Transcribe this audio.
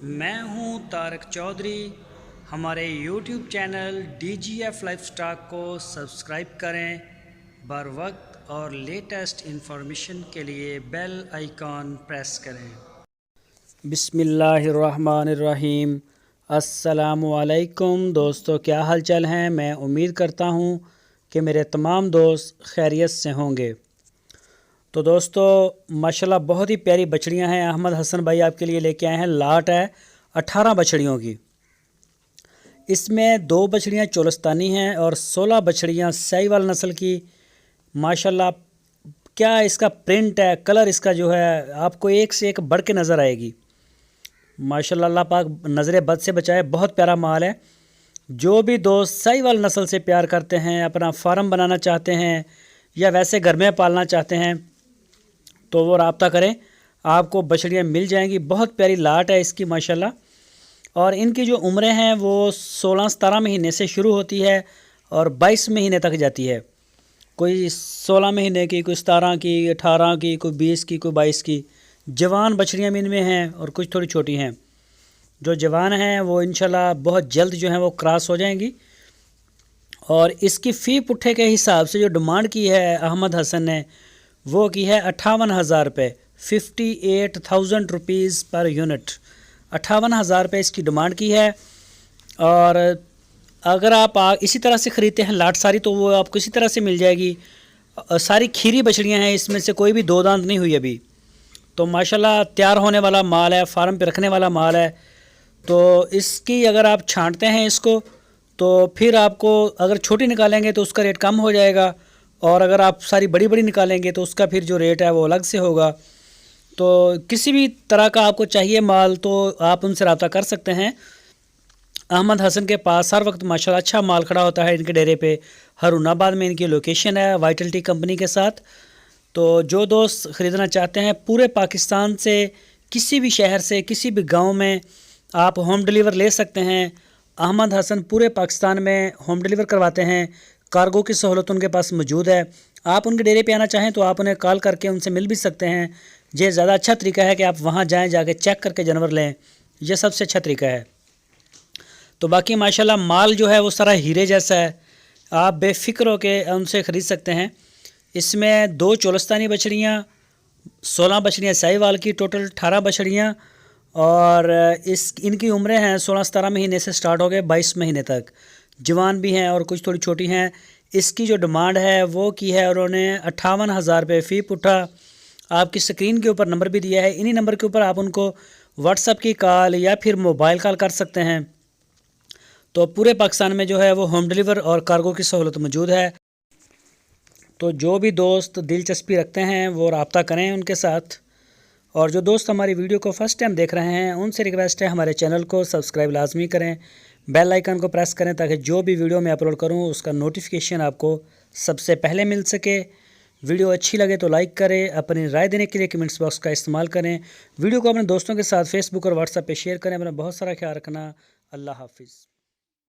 मैं हूं तारक चौधरी। हमारे YouTube channel DGF life stock को सब्सक्राइब करें। बर वक्त और लेटेस्ट इंफॉर्मेशन के लिए बेल आइकॉन प्रेस करें। बिस्मिल्लाहिर्रहमानिर्रहीम। अस्सलामुअलैकुम दोस्तों, क्या हाल चाल हैं। मैं उम्मीद करता हूं कि मेरे तमाम दोस्त खैरियत से होंगे। तो दोस्तों माशाल्लाह बहुत ही प्यारी बछड़ियां हैं। अहमद हसन भाई आपके लिए लेके आए हैं। लाट है 18 बछड़ियों की। इसमें 2 बछड़ियां चोलस्तानी हैं और 16 बछड़ियां साहिवाल नस्ल की। माशाल्लाह क्या इसका प्रिंट है, कलर इसका जो है आपको एक से एक बढ़ के नज़र आएगी। माशाल्लाह अल्लाह पाक नज़र बद से बचाए। बहुत प्यारा माल है। जो भी दोस्त साहिवाल नस्ल से प्यार करते हैं, अपना फार्म बनाना चाहते हैं या वैसे घर में पालना चाहते हैं तो वो रब्ता करें, आपको बछड़ियाँ मिल जाएंगी। बहुत प्यारी लाट है इसकी माशाल्लाह। और इनकी जो उम्रें हैं वो 16-17 महीने से शुरू होती है और 22 महीने तक जाती है। कोई 16 महीने की, कोई 17 की, 18 की, कोई 20 की, कोई 22 की। जवान बछड़ियाँ भी इनमें हैं और कुछ थोड़ी छोटी हैं। जो जवान हैं वो इंशाल्लाह बहुत जल्द जो है वो क्रॉस हो जाएंगी। और इसकी फ़ी पुट्ठे के हिसाब से जो डिमांड की है अहमद हसन ने, वो की है 58,000 रुपये, 58,000 रुपीज़ पर यूनिट। 58,000 रुपये इसकी डिमांड की है। और अगर आप इसी तरह से ख़रीदते हैं लाट सारी, तो वो आपको इसी तरह से मिल जाएगी। सारी खीरी बछड़ियाँ हैं, इसमें से कोई भी 2 दांत नहीं हुई अभी। तो माशाल्लाह तैयार होने वाला माल है, फार्म पे रखने वाला माल है। तो इसकी अगर आप छांटते हैं इसको तो फिर आपको अगर छोटी निकालेंगे तो उसका रेट कम हो जाएगा, और अगर आप सारी बड़ी बड़ी निकालेंगे तो उसका फिर जो रेट है वो अलग से होगा। तो किसी भी तरह का आपको चाहिए माल तो आप उनसे रब्ता कर सकते हैं। अहमद हसन के पास हर वक्त माशाल्लाह अच्छा माल खड़ा होता है। इनके डेरे पे हरुनाबाद में इनकी लोकेशन है वाइटलिटी कंपनी के साथ। तो जो दोस्त ख़रीदना चाहते हैं पूरे पाकिस्तान से, किसी भी शहर से, किसी भी गाँव में आप होम डिलीवर ले सकते हैं। अहमद हसन पूरे पाकिस्तान में होम डिलीवर करवाते हैं। कार्गो की सहूलत उनके पास मौजूद है। आप उनके डेरे पे आना चाहें तो आप उन्हें कॉल करके उनसे मिल भी सकते हैं। ये ज़्यादा अच्छा तरीका है कि आप वहाँ जाएं, जाके चेक करके जानवर लें। यह सबसे अच्छा तरीका है। तो बाकी माशाल्लाह माल जो है वो सारा हीरे जैसा है। आप बेफ़िक्र होके उनसे ख़रीद सकते हैं। इसमें 2 चोलस्तानी बछड़ियाँ, 16 बछड़ियाँ साहिवाल की, टोटल 18 बछड़ियाँ। और इनकी उम्रें हैं 16-17 महीने से स्टार्ट हो गए 22 महीने तक। जवान भी हैं और कुछ थोड़ी छोटी हैं। इसकी जो डिमांड है वो की है उन्होंने 58,000 रुपये फ़ी पुट्ठा। आपकी स्क्रीन के ऊपर नंबर भी दिया है। इन्हीं नंबर के ऊपर आप उनको व्हाट्सएप की कॉल या फिर मोबाइल कॉल कर सकते हैं। तो पूरे पाकिस्तान में जो है वो होम डिलीवर और कार्गो की सहूलत मौजूद है। तो जो भी दोस्त दिलचस्पी रखते हैं वो रब्ता करें उनके साथ। और जो दोस्त हमारी वीडियो को फर्स्ट टाइम देख रहे हैं उनसे रिक्वेस्ट है हमारे चैनल को सब्सक्राइब लाजमी करें, बेल आइकन को प्रेस करें ताकि जो भी वीडियो मैं अपलोड करूं उसका नोटिफिकेशन आपको सबसे पहले मिल सके। वीडियो अच्छी लगे तो लाइक करें। अपनी राय देने के लिए कमेंट्स बॉक्स का इस्तेमाल करें। वीडियो को अपने दोस्तों के साथ फेसबुक और व्हाट्सएप पे शेयर करें। अपना बहुत सारा ख्याल रखना। अल्लाह हाफिज़।